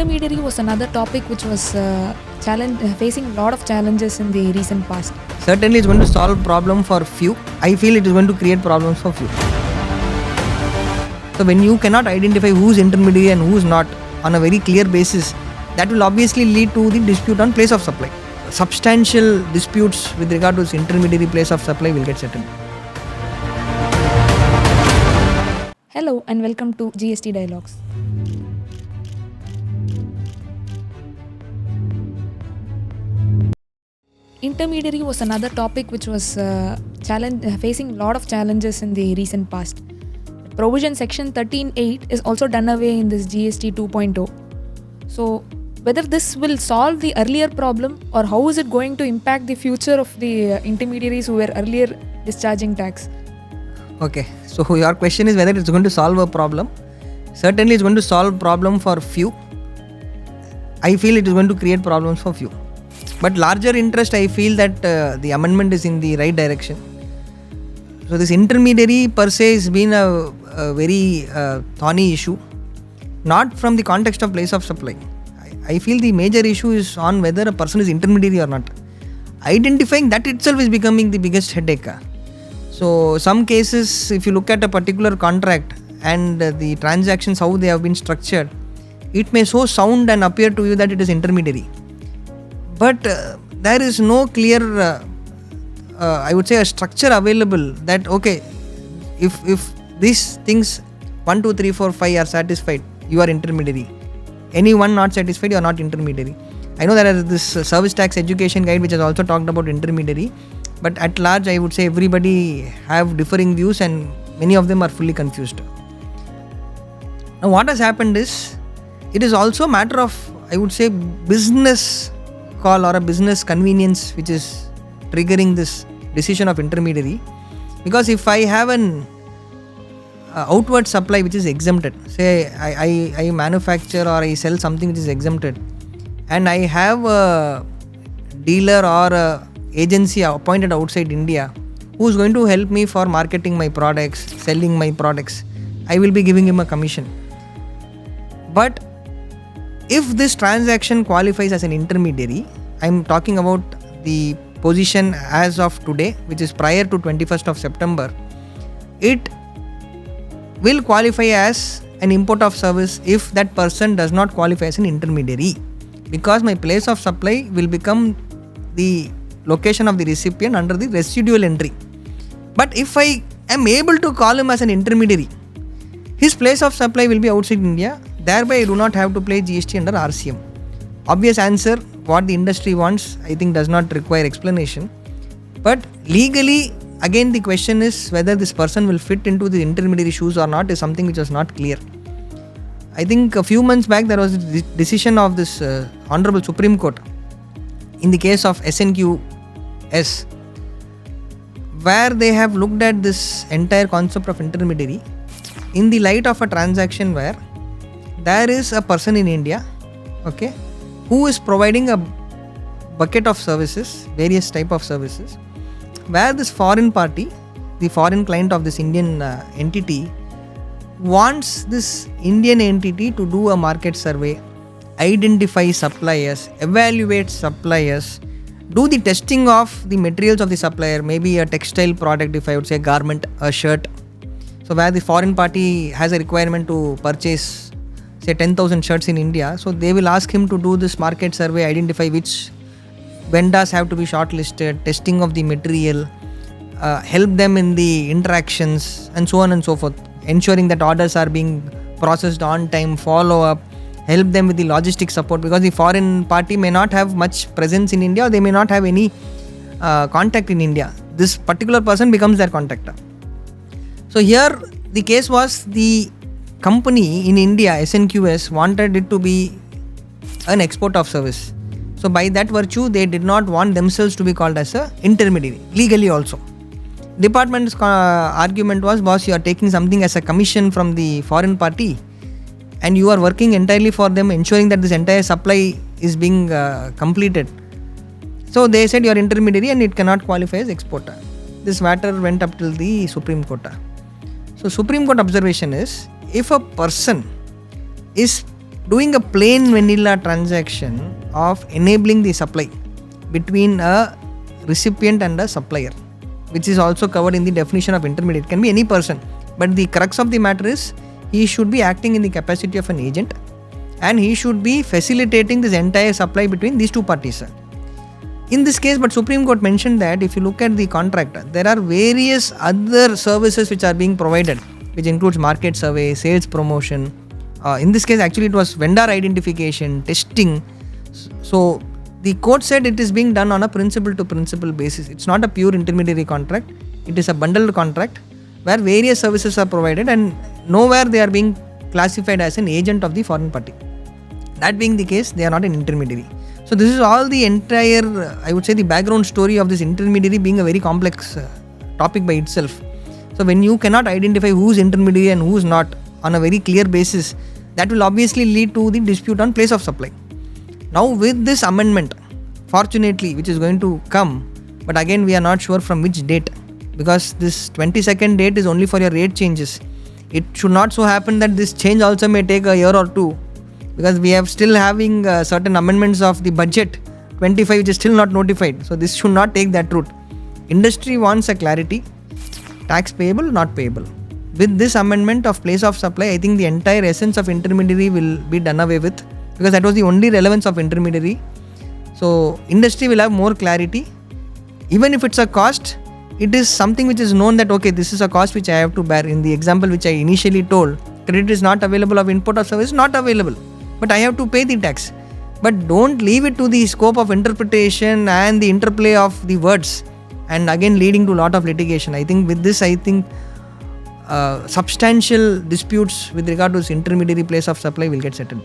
Intermediary was another topic which was facing a lot of challenges in the recent past. Certainly it's going to solve problem for few. I feel it is going to create problems for few. So when you cannot identify who's intermediary and who's not on a very clear basis, that will obviously lead to the dispute on place of supply. Substantial disputes with regard to this intermediary place of supply will get settled. Hello and welcome to GST Dialogues. Intermediary was another topic which was facing a lot of challenges in the recent past. Provision section 13.8 is also done away in this GST 2.0. So whether this will solve the earlier problem or how is it going to impact the future of the intermediaries who were earlier discharging tax? Okay, so your question is whether it's going to solve a problem. Certainly it's going to solve problem for few. I feel it is going to create problems for few. But larger interest, I feel that the amendment is in the right direction. So this intermediary per se has been a very thorny issue, not from the context of place of supply. I feel the major issue is on whether a person is intermediary or not. Identifying that itself is becoming the biggest headache. So some cases, if you look at a particular contract and the transactions, how they have been structured, it may so sound and appear to you that it is intermediary. But there is no clear, I would say, a structure available that, okay, if these things 1, 2, 3, 4, 5 are satisfied, you are intermediary. Any one not satisfied, you are not intermediary. I know there is this service tax education guide which has also talked about intermediary, but at large I would say everybody have differing views and many of them are fully confused. Now what has happened is, it is also a matter of, I would say, business call or a business convenience which is triggering this decision of intermediary. Because if I have an outward supply which is exempted, say I manufacture or I sell something which is exempted, and I have a dealer or a agency appointed outside India who is going to help me for marketing my products, selling my products, I will be giving him a commission. But if this transaction qualifies as an intermediary, I am talking about the position as of today, which is prior to 21st of September, it will qualify as an import of service if that person does not qualify as an intermediary, because my place of supply will become the location of the recipient under the residual entry. But if I am able to call him as an intermediary, his place of supply will be outside India, thereby I do not have to pay GST under RCM. Obvious answer, what the industry wants, I think does not require explanation. But legally, again the question is whether this person will fit into the intermediary shoes or not is something which was not clear. I think a few months back there was a decision of this Honorable Supreme Court in the case of SNQS, where they have looked at this entire concept of intermediary in the light of a transaction where there is a person in India, okay, who is providing a bucket of services, various type of services, where this foreign party, the foreign client of this Indian entity, wants this Indian entity to do a market survey, identify suppliers, evaluate suppliers, do the testing of the materials of the supplier, maybe a textile product, if I would say garment, a shirt. So where the foreign party has a requirement to purchase say 10,000 shirts in India, so they will ask him to do this market survey, identify which vendors have to be shortlisted, testing of the material, help them in the interactions and so on and so forth, ensuring that orders are being processed on time, follow up, help them with the logistic support, because the foreign party may not have much presence in India or they may not have any contact in India. This particular person becomes their contactor. So here the case was the company in India, SNQS, wanted it to be an export of service. So by that virtue, they did not want themselves to be called as a intermediary, legally also. Department's argument was, boss, you are taking something as a commission from the foreign party and you are working entirely for them, ensuring that this entire supply is being completed. So they said you are intermediary and it cannot qualify as exporter. This matter went up till the Supreme Court. So Supreme Court observation is, if a person is doing a plain vanilla transaction of enabling the supply between a recipient and a supplier, which is also covered in the definition of intermediate. It can be any person, but the crux of the matter is he should be acting in the capacity of an agent and he should be facilitating this entire supply between these two parties. In this case, but Supreme Court mentioned that if you look at the contract, there are various other services which are being provided, which includes market survey, sales promotion. In this case, actually it was vendor identification, testing. So the court said it is being done on a principal to principal basis. It's not a pure intermediary contract. It is a bundled contract where various services are provided and nowhere they are being classified as an agent of the foreign party. That being the case, they are not an intermediary. So this is all the entire, I would say, the background story of this intermediary being a very complex topic by itself. So when you cannot identify who's intermediary and who's not on a very clear basis, that will obviously lead to the dispute on place of supply. Now with this amendment, fortunately, which is going to come, but again we are not sure from which date, because this 22nd date is only for your rate changes. It should not so happen that this change also may take a year or two, because we have still having certain amendments of the budget 25 which is still not notified. So this should not take that route. Industry wants a clarity, tax payable, not payable. With this amendment of place of supply, I think the entire essence of intermediary will be done away with, because that was the only relevance of intermediary. So industry will have more clarity. Even if it's a cost, it is something which is known that okay, this is a cost which I have to bear. In the example which I initially told, credit is not available of input or service, not available, but I have to pay the tax. But don't leave it to the scope of interpretation and the interplay of the words, and again leading to a lot of litigation. I think with this, substantial disputes with regard to this intermediary place of supply will get settled.